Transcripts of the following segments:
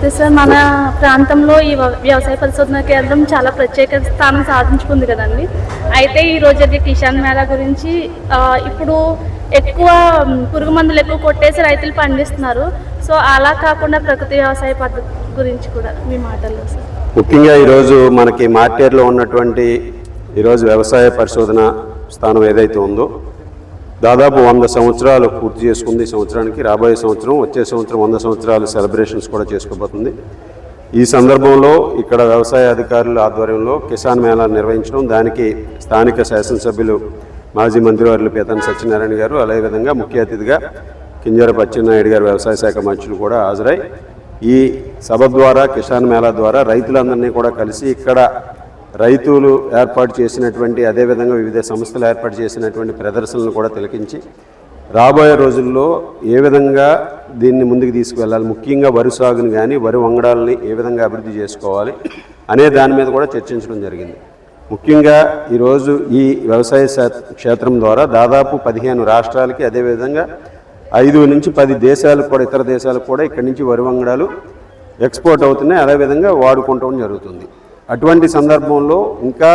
నమస్తే సార్. మన ప్రాంతంలో ఈ వ్యవసాయ పరిశోధన కేంద్రం చాలా ప్రత్యేక స్థానం సాధించుకుంది కదండి. అయితే ఈరోజు అది కిసాన్ మేళా గురించి ఇప్పుడు ఎక్కువ పురుగు మందులు ఎక్కువ కొట్టేసి రైతులు పండిస్తున్నారు. సో అలా కాకుండా ప్రకృతి వ్యవసాయ పద్ధతి గురించి కూడా మీ మాటల్లో సార్. ముఖ్యంగా ఈరోజు మనకి మార్టేర్లో ఉన్నటువంటి ఈరోజు వ్యవసాయ పరిశోధన స్థానం ఏదైతే ఉందో దాదాపు 100 సంవత్సరాలు పూర్తి చేసుకుంది. సంవత్సరానికి రాబోయే సంవత్సరం వచ్చే సంవత్సరం 100 సంవత్సరాలు సెలబ్రేషన్స్ కూడా చేసుకోబోతుంది. ఈ సందర్భంలో ఇక్కడ వ్యవసాయ అధికారుల ఆధ్వర్యంలో కిసాన్ మేళా నిర్వహించడం, దానికి స్థానిక శాసనసభ్యులు మాజీ మంత్రివర్యులు పీతాని సత్యనారాయణ గారు, అదేవిధంగా ముఖ్య అతిథిగా కింజరాపు అచ్చెన్నాయుడు గారు వ్యవసాయ శాఖ మంత్రులు కూడా హాజరై ఈ సభ ద్వారా కిసాన్ మేళా ద్వారా రైతులందరినీ కూడా కలిసి ఇక్కడ రైతులు ఏర్పాటు చేసినటువంటి అదేవిధంగా వివిధ సంస్థలు ఏర్పాటు చేసినటువంటి ప్రదర్శనలను కూడా తిలకించి రాబోయే రోజుల్లో ఏ విధంగా దీన్ని ముందుకు తీసుకువెళ్ళాలి, ముఖ్యంగా వరి సాగుని కానీ వరి వంగడాలని ఏ విధంగా అభివృద్ధి చేసుకోవాలి అనే దాని మీద కూడా చర్చించడం జరిగింది. ముఖ్యంగా ఈరోజు ఈ వ్యవసాయ క్షేత్రం ద్వారా దాదాపు 15 రాష్ట్రాలకి అదేవిధంగా 5 నుంచి 10 దేశాలకు కూడా ఇతర దేశాలకు కూడా ఇక్కడి నుంచి వరి వంగడాలు ఎక్స్పోర్ట్ అవుతున్నాయి, అదేవిధంగా వాడుకుంటూ జరుగుతుంది. అటువంటి సందర్భంలో ఇంకా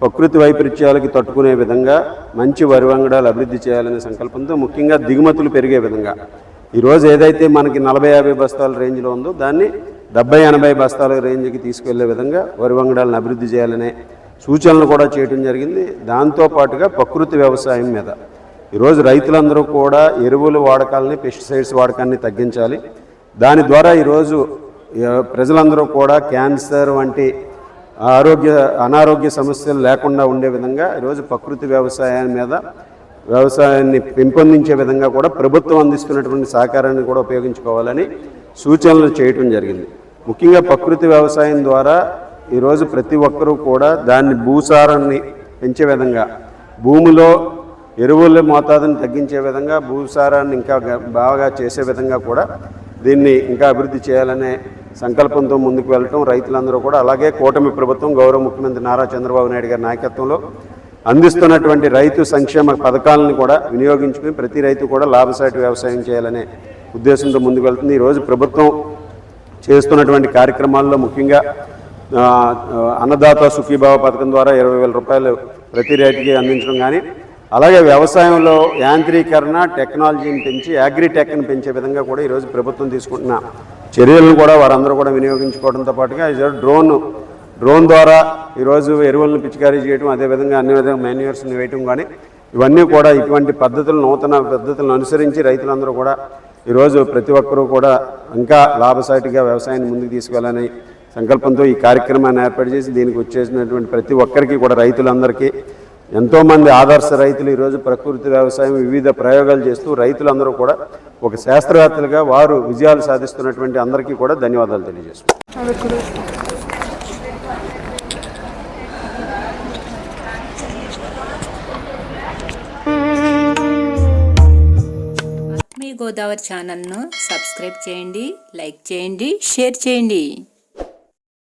ప్రకృతి వైపరీత్యాలకి తట్టుకునే విధంగా మంచి వరి వంగడాలు అభివృద్ధి చేయాలనే సంకల్పంతో ముఖ్యంగా దిగుమతులు పెరిగే విధంగా ఈరోజు ఏదైతే మనకి 40-50 బస్తాల రేంజ్లో ఉందో దాన్ని 70-80 బస్తాల రేంజ్కి తీసుకెళ్లే విధంగా వరి వంగడాలను అభివృద్ధి చేయాలనే సూచనలు కూడా చేయడం జరిగింది. దాంతోపాటుగా ప్రకృతి వ్యవసాయం మీద ఈరోజు రైతులందరూ కూడా ఎరువుల వాడకాలని, పెస్టిసైడ్స్ వాడకాన్ని తగ్గించాలి. దాని ద్వారా ఈరోజు ప్రజలందరూ కూడా క్యాన్సర్ వంటి అనారోగ్య సమస్యలు లేకుండా ఉండే విధంగా ఈరోజు ప్రకృతి వ్యవసాయం మీద వ్యవసాయాన్ని పెంపొందించే విధంగా కూడా ప్రభుత్వం అందిస్తున్నటువంటి సహకారాన్ని కూడా ఉపయోగించుకోవాలని సూచనలు చేయటం జరిగింది. ముఖ్యంగా ప్రకృతి వ్యవసాయం ద్వారా ఈరోజు ప్రతి ఒక్కరూ కూడా దాన్ని భూసారాన్ని పెంచే విధంగా, భూమిలో ఎరువుల మోతాదుని తగ్గించే విధంగా, భూసారాన్ని ఇంకా బాగా చేసే విధంగా కూడా దీన్ని ఇంకా అభివృద్ధి చేయాలనే సంకల్పంతో ముందుకు వెళ్ళటం రైతులందరూ కూడా, అలాగే కూటమి ప్రభుత్వం గౌరవ ముఖ్యమంత్రి నారా చంద్రబాబు నాయుడు గారి నాయకత్వంలో అందిస్తున్నటువంటి రైతు సంక్షేమ పథకాలను కూడా వినియోగించుకుని ప్రతి రైతు కూడా లాభసాటి వ్యవసాయం చేయాలనే ఉద్దేశంతో ముందుకు వెళ్తుంది. ఈరోజు ప్రభుత్వం చేస్తున్నటువంటి కార్యక్రమాల్లో ముఖ్యంగా అన్నదాత సుఖీభావ పథకం ద్వారా 20,000 రూపాయలు ప్రతి రైతుకి అందించడం కానీ, అలాగే వ్యవసాయంలో యాంత్రీకరణ టెక్నాలజీని పెంచి అగ్రిటెక్ని పెంచే విధంగా కూడా ఈరోజు ప్రభుత్వం తీసుకుంటున్న చర్యలను కూడా వారందరూ కూడా వినియోగించుకోవడంతో పాటుగా డ్రోన్ ద్వారా ఈరోజు ఎరువులను పిచికారీ చేయడం, అదేవిధంగా అన్ని విధంగా మాన్యూర్స్ని వేయటం కానీ ఇవన్నీ కూడా ఇటువంటి పద్ధతులు, నూతన పద్ధతులను అనుసరించి రైతులందరూ కూడా ఈరోజు ప్రతి ఒక్కరూ కూడా ఇంకా లాభసాటిగా వ్యవసాయాన్ని ముందుకు తీసుకెళ్లాలని సంకల్పంతో ఈ కార్యక్రమాన్ని ఏర్పాటు చేసి దీనికి వచ్చేసినటువంటి ప్రతి ఒక్కరికి కూడా రైతులందరికీ ఎంతోమంది ఆదర్శ రైతులు ఈరోజు ప్రకృతి వ్యవసాయం వివిధ ప్రయోగాలు చేస్తూ రైతులందరూ కూడా ఒక శాస్త్రవేత్తలుగా వారు విజయాలు సాధిస్తున్నటువంటి అందరికీ కూడా ధన్యవాదాలు తెలియజేస్తున్నాను. మీ గోదావరి ఛానల్ను సబ్స్క్రైబ్ చేయండి, లైక్ చేయండి, షేర్ చేయండి.